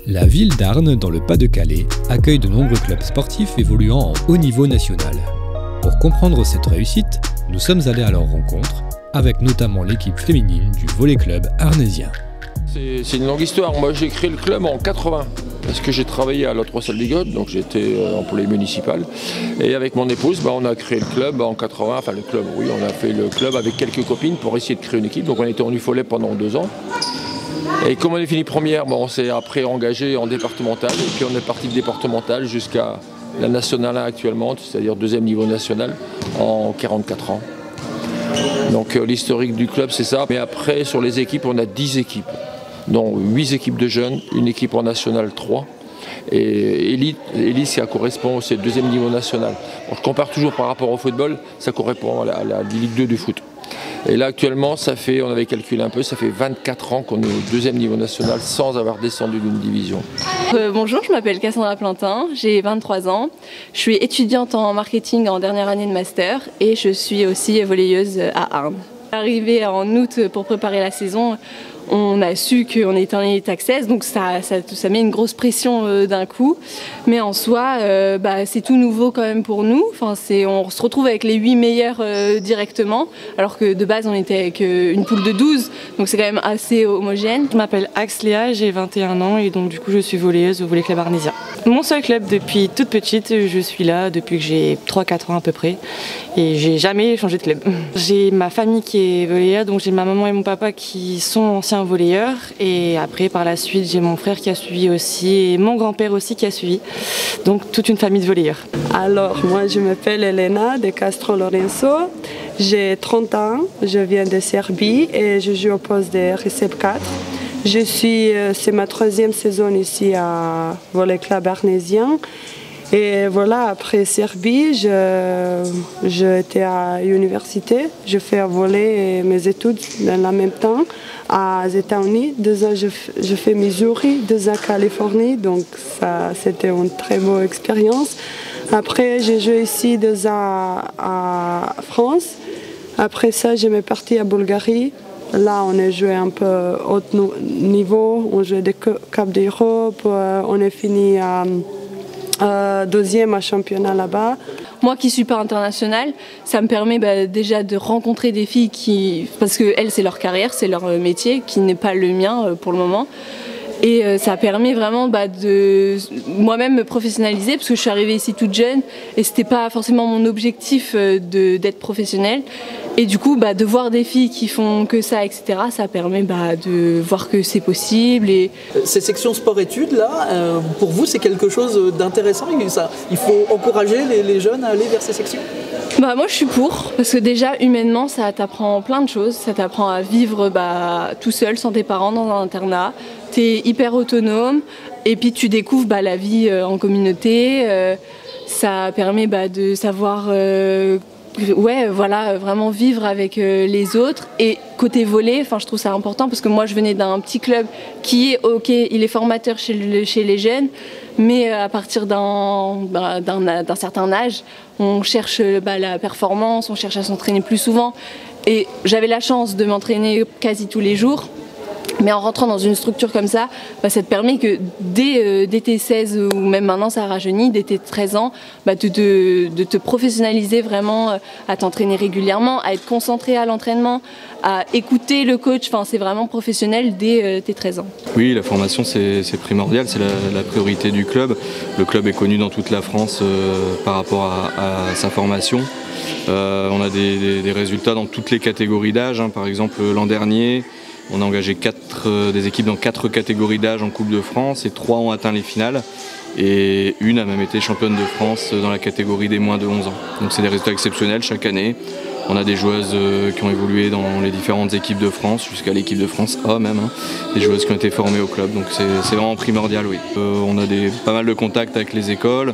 La ville d'Arnes, dans le Pas-de-Calais, accueille de nombreux clubs sportifs évoluant en haut niveau national. Pour comprendre cette réussite, nous sommes allés à leur rencontre, avec notamment l'équipe féminine du volley-club arnésien. C'est une longue histoire. Moi, j'ai créé le club en 80, parce que j'ai travaillé à la 3 salles d'Igode, donc j'étais employé municipal. Et avec mon épouse, on a créé le club en 80, enfin le club, oui, on a fait le club avec quelques copines pour essayer de créer une équipe. Donc on était en UFOLET pendant 2 ans. Et comme on est fini première, on s'est après engagé en départemental, et puis on est parti de départemental jusqu'à la nationale 1 actuellement, c'est-à-dire 2e niveau national, en 44 ans. Donc l'historique du club, c'est ça. Mais après, sur les équipes, on a 10 équipes, dont 8 équipes de jeunes, une équipe en national 3. Et Élite, ça correspond, c'est le 2e niveau national. Je compare toujours par rapport au football, ça correspond à la Ligue 2 du foot. Et là actuellement, on avait calculé un peu, ça fait 24 ans qu'on est au 2e niveau national sans avoir descendu d'une division. Bonjour, je m'appelle Cassandra Plantin, j'ai 23 ans. Je suis étudiante en marketing en dernière année de master et je suis aussi volleyeuse à Arnes. Arrivée en août pour préparer la saison, on a su qu'on était en Elite Access, donc ça met une grosse pression d'un coup. Mais en soi, c'est tout nouveau quand même pour nous. Enfin, on se retrouve avec les 8 meilleurs directement, alors que de base on était avec une poule de 12, donc c'est quand même assez homogène. Je m'appelle Axléa, j'ai 21 ans et donc du coup je suis volleyeuse au volley-club arnésien. Mon seul club depuis toute petite, je suis là depuis que j'ai 3-4 ans à peu près et j'ai jamais changé de club. J'ai ma famille qui est volleyeur, donc j'ai ma maman et mon papa qui sont anciens volleyeurs et après par la suite j'ai mon frère qui a suivi aussi et mon grand-père aussi qui a suivi, donc toute une famille de volleyeurs. Alors moi je m'appelle Elena de Castro Lorenzo, j'ai 30 ans, je viens de Serbie et je joue au poste de Recep 4. C'est ma 3e saison ici à volley-club arnésien. Et voilà, après Serbie, j'étais à l'université, je fais à volley mes études dans le même temps aux États-Unis. 2 ans, je fais Missouri, 2 ans Californie, donc ça c'était une très bonne expérience. Après, j'ai joué ici 2 ans à France. Après ça, je suis partie à Bulgarie. Là, on a joué un peu haut niveau, on jouait des Capes d'Europe, on est fini à 2e à championnat là-bas. Moi qui suis pas internationale, ça me permet déjà de rencontrer des filles parce que elles c'est leur carrière, c'est leur métier, qui n'est pas le mien pour le moment. Et ça permet vraiment de moi-même me professionnaliser parce que je suis arrivée ici toute jeune et c'était pas forcément mon objectif d'être professionnelle. Et du coup, de voir des filles qui font que ça, etc., ça permet de voir que c'est possible. Et ces sections sport-études, là, pour vous, c'est quelque chose d'intéressant. Il faut encourager les jeunes à aller vers ces sections. Moi, je suis pour, parce que déjà, humainement, ça t'apprend plein de choses. Ça t'apprend à vivre tout seul, sans tes parents, dans un internat. T'es hyper autonome, et puis tu découvres la vie en communauté. Ça permet de savoir... vraiment vivre avec les autres. Et côté volley, je trouve ça important parce que moi je venais d'un petit club qui est ok, il est formateur chez les jeunes, mais à partir d'un certain âge, on cherche la performance, on cherche à s'entraîner plus souvent. Et j'avais la chance de m'entraîner quasi tous les jours. Mais en rentrant dans une structure comme ça, ça te permet que dès tes 16 ou même maintenant ça rajeunit, dès tes 13 ans, de te professionnaliser vraiment, à t'entraîner régulièrement, à être concentré à l'entraînement, à écouter le coach. C'est vraiment professionnel dès tes 13 ans. Oui, la formation c'est primordial, c'est la priorité du club. Le club est connu dans toute la France par rapport à sa formation. On a des résultats dans toutes les catégories d'âge. Par exemple, l'an dernier, on a engagé des équipes dans 4 catégories d'âge en Coupe de France et 3 ont atteint les finales. Et une a même été championne de France dans la catégorie des moins de 11 ans. Donc c'est des résultats exceptionnels chaque année. On a des joueuses qui ont évolué dans les différentes équipes de France, jusqu'à l'équipe de France A même, des joueuses qui ont été formées au club, donc c'est vraiment primordial, oui. On a pas mal de contacts avec les écoles,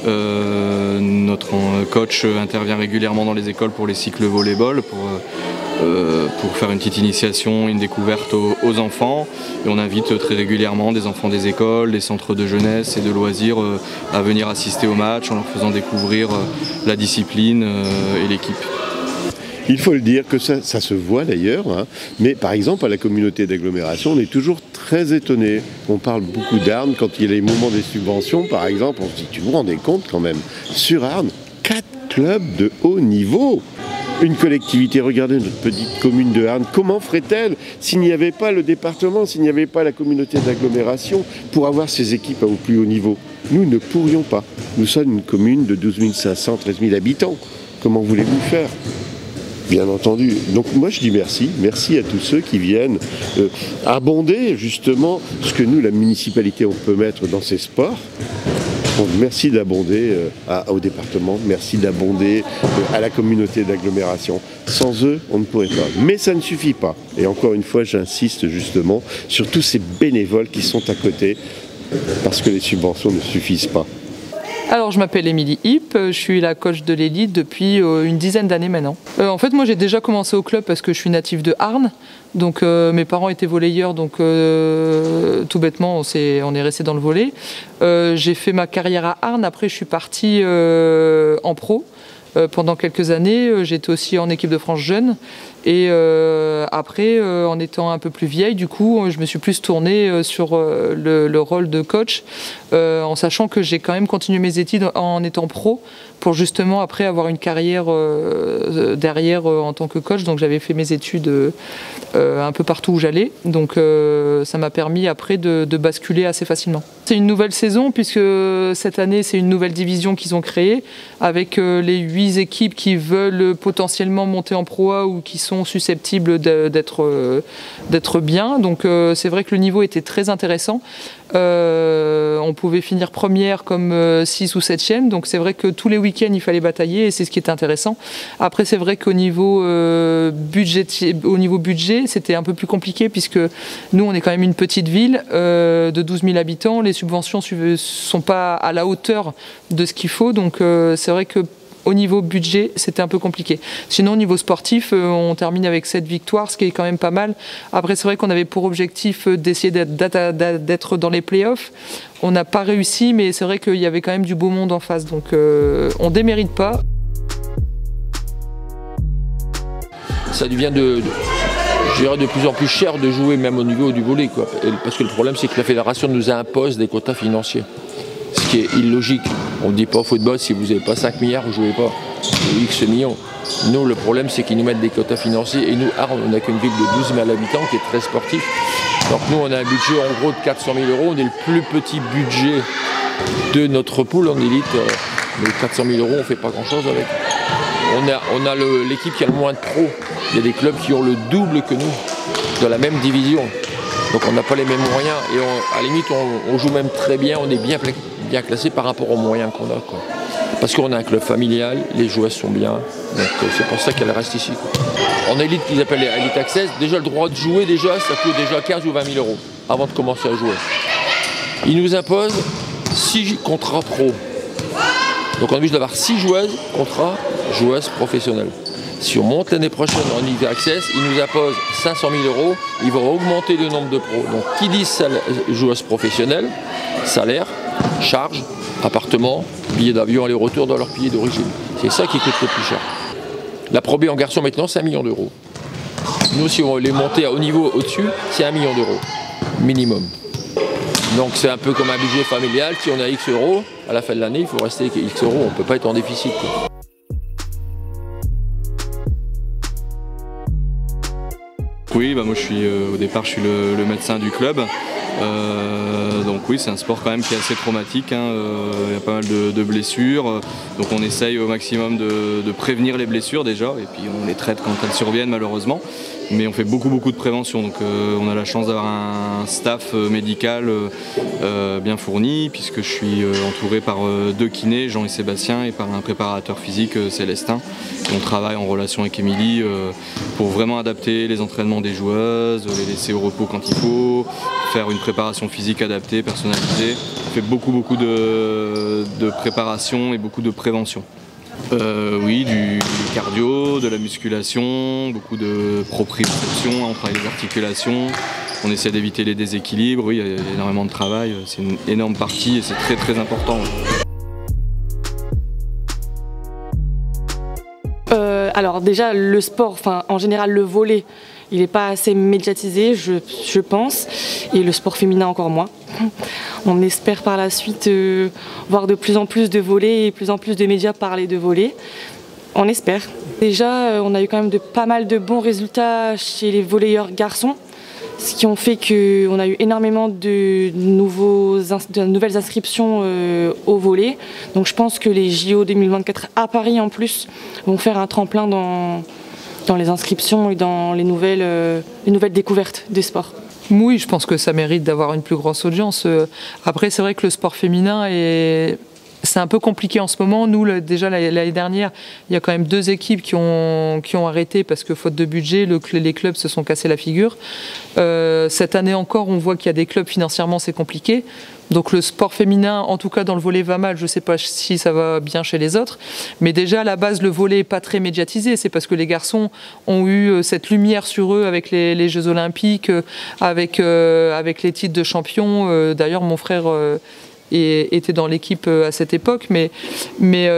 notre coach intervient régulièrement dans les écoles pour les cycles volleyball, pour faire une petite initiation, une découverte aux enfants. Et on invite très régulièrement des enfants des écoles, des centres de jeunesse et de loisirs à venir assister aux matchs en leur faisant découvrir la discipline et l'équipe. Il faut le dire que ça se voit d'ailleurs, hein. Mais par exemple à la communauté d'agglomération, on est toujours très étonné. On parle beaucoup d'Arnes quand il y a les moments des subventions, par exemple, on se dit, tu vous rendez compte quand même, sur Arnes, 4 clubs de haut niveau. Une collectivité, regardez notre petite commune de Arnes, comment ferait-elle s'il n'y avait pas le département, s'il n'y avait pas la communauté d'agglomération pour avoir ces équipes au plus haut niveau? Nous ne pourrions pas. Nous sommes une commune de 12 500, 13 000 habitants. Comment voulez-vous faire? Bien entendu. Donc moi je dis merci. Merci à tous ceux qui viennent abonder justement ce que nous, la municipalité, on peut mettre dans ces sports. Donc, merci d'abonder au département, merci d'abonder à la communauté d'agglomération. Sans eux, on ne pourrait pas. Mais ça ne suffit pas. Et encore une fois, j'insiste justement sur tous ces bénévoles qui sont à côté, parce que les subventions ne suffisent pas. Alors je m'appelle Émilie Hipp, je suis la coach de l'élite depuis une dizaine d'années maintenant. En fait moi j'ai déjà commencé au club parce que je suis native de Arnes, donc mes parents étaient volleyeurs, donc tout bêtement on est resté dans le volley. J'ai fait ma carrière à Arnes, après je suis partie en pro. Pendant quelques années, j'étais aussi en équipe de France jeune. Et après, en étant un peu plus vieille, du coup, je me suis plus tournée sur le rôle de coach, en sachant que j'ai quand même continué mes études en étant pro, pour justement après avoir une carrière derrière en tant que coach. Donc j'avais fait mes études un peu partout où j'allais. Donc ça m'a permis après de basculer assez facilement. C'est une nouvelle saison puisque cette année c'est une nouvelle division qu'ils ont créée avec les 8 équipes qui veulent potentiellement monter en Pro A ou qui sont susceptibles d'être bien. Donc c'est vrai que le niveau était très intéressant. On pouvait finir première comme 6 ou 7e, donc c'est vrai que tous les week-ends il fallait batailler et c'est ce qui était intéressant. Après c'est vrai qu'au niveau budget c'était un peu plus compliqué puisque nous on est quand même une petite ville de 12 000 habitants, les subventions ne sont pas à la hauteur de ce qu'il faut, donc c'est vrai que au niveau budget, c'était un peu compliqué. Sinon, au niveau sportif, on termine avec 7 victoires, ce qui est quand même pas mal. Après, c'est vrai qu'on avait pour objectif d'essayer d'être dans les playoffs. On n'a pas réussi, mais c'est vrai qu'il y avait quand même du beau monde en face. Donc, on démérite pas. Ça devient de plus en plus cher de jouer, même au niveau du volley, quoi. Parce que le problème, c'est que la fédération nous impose des quotas financiers. Ce qui est illogique. On ne dit pas au football, si vous n'avez pas 5 milliards, vous ne jouez pas. Ou X millions. Nous, le problème, c'est qu'ils nous mettent des quotas financiers. Et nous, Arles, on n'a qu'une ville de 12 000 habitants qui est très sportif. Donc nous, on a un budget en gros de 400 000 €. On est le plus petit budget de notre pool en élite. Mais 400 000 €, on ne fait pas grand-chose avec. On a l'équipe qui a le moins de pros. Il y a des clubs qui ont le double que nous, de la même division. Donc on n'a pas les mêmes moyens. Et à la limite, on joue même très bien. On est bien classé par rapport aux moyens qu'on a, quoi. Parce qu'on a un club familial, les joueuses sont bien, donc c'est pour ça qu'elles restent ici, quoi. En élite, qu'ils appellent Elite Access, déjà le droit de jouer, ça coûte déjà 15 ou 20 000 € avant de commencer à jouer. Ils nous imposent 6 contrats pro. Donc on a envie d'avoir 6 joueuses, contrats joueuses professionnelles. Si on monte l'année prochaine en Elite Access, ils nous imposent 500 000 €, ils vont augmenter le nombre de pros. Donc qui dit joueuses professionnelles, salaire, charge, appartement, billets d'avion aller-retour dans leur pays d'origine. C'est ça qui coûte le plus cher. La Pro B en garçon maintenant, c'est 1 million €. Nous, si on les monter au niveau au-dessus, c'est 1 million €, minimum. Donc c'est un peu comme un budget familial. Si on a X euros, à la fin de l'année, il faut rester avec X euros. On ne peut pas être en déficit, quoi. Oui, moi au départ je suis le médecin du club. Donc oui, c'est un sport quand même qui est assez traumatique, hein. Il y a pas mal de blessures, donc on essaye au maximum de prévenir les blessures déjà, et puis on les traite quand elles surviennent malheureusement. Mais on fait beaucoup de prévention, donc on a la chance d'avoir un staff médical bien fourni, puisque je suis entouré par 2 kinés, Jean et Sébastien, et par un préparateur physique, Célestin. Et on travaille en relation avec Émilie pour vraiment adapter les entraînements des joueuses, les laisser au repos quand il faut, faire une préparation physique adaptée, personnalisée. On fait beaucoup de préparation et beaucoup de prévention. Oui, du cardio, de la musculation, beaucoup de proprioception, on travaille les articulations, on essaie d'éviter les déséquilibres, oui, il y a énormément de travail, c'est une énorme partie et c'est très important. Alors déjà, le sport, en général le volley, il n'est pas assez médiatisé, je pense, et le sport féminin encore moins. On espère par la suite voir de plus en plus de volley et de plus en plus de médias parler de volley. On espère. Déjà, on a eu quand même pas mal de bons résultats chez les volleyeurs garçons, ce qui ont fait qu'on a eu énormément de nouvelles inscriptions au volley. Donc je pense que les JO 2024 à Paris en plus vont faire un tremplin dans les inscriptions et dans les nouvelles découvertes des sports. Oui, je pense que ça mérite d'avoir une plus grosse audience. Après, c'est vrai que le sport féminin c'est un peu compliqué en ce moment. Nous, déjà l'année dernière, il y a quand même 2 équipes qui ont arrêté parce que faute de budget, les clubs se sont cassés la figure. Cette année encore, on voit qu'il y a des clubs financièrement, c'est compliqué. Donc le sport féminin, en tout cas dans le volley, va mal. Je ne sais pas si ça va bien chez les autres. Mais déjà, à la base, le volley n'est pas très médiatisé. C'est parce que les garçons ont eu cette lumière sur eux avec les Jeux Olympiques, avec les titres de champion. D'ailleurs, mon frère était dans l'équipe à cette époque. Mais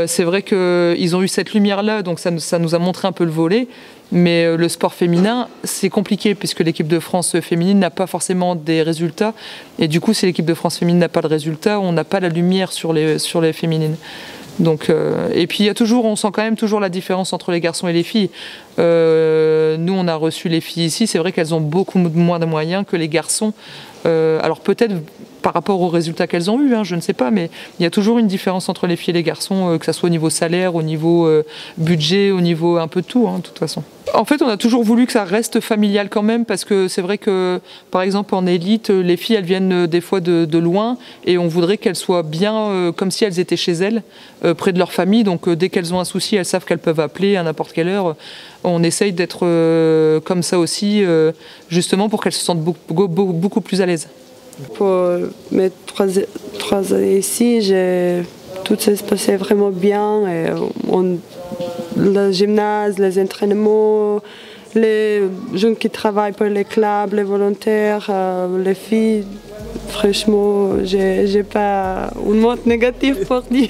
c'est vrai qu'ils ont eu cette lumière-là. Donc ça nous a montré un peu le volley. Mais le sport féminin, c'est compliqué puisque l'équipe de France féminine n'a pas forcément des résultats. Et du coup, si l'équipe de France féminine n'a pas de résultats, on n'a pas la lumière sur les féminines. Donc, et puis on sent quand même toujours la différence entre les garçons et les filles. Nous, on a reçu les filles ici. C'est vrai qu'elles ont beaucoup moins de moyens que les garçons. Alors peut-être par rapport aux résultats qu'elles ont eus, je ne sais pas, mais il y a toujours une différence entre les filles et les garçons, que ce soit au niveau salaire, au niveau budget, au niveau un peu de tout, de toute façon. En fait, on a toujours voulu que ça reste familial quand même, parce que c'est vrai que, par exemple, en élite, les filles, elles viennent des fois de loin, et on voudrait qu'elles soient bien comme si elles étaient chez elles, près de leur famille. Donc, dès qu'elles ont un souci, elles savent qu'elles peuvent appeler à n'importe quelle heure. On essaye d'être comme ça aussi, justement pour qu'elles se sentent beaucoup plus à l'aise. Pour mes 3 années ici, tout s'est passé vraiment bien. Et le gymnase, les entraînements, les jeunes qui travaillent pour les clubs, les volontaires, les filles, franchement, j'ai pas une note négative pour dire.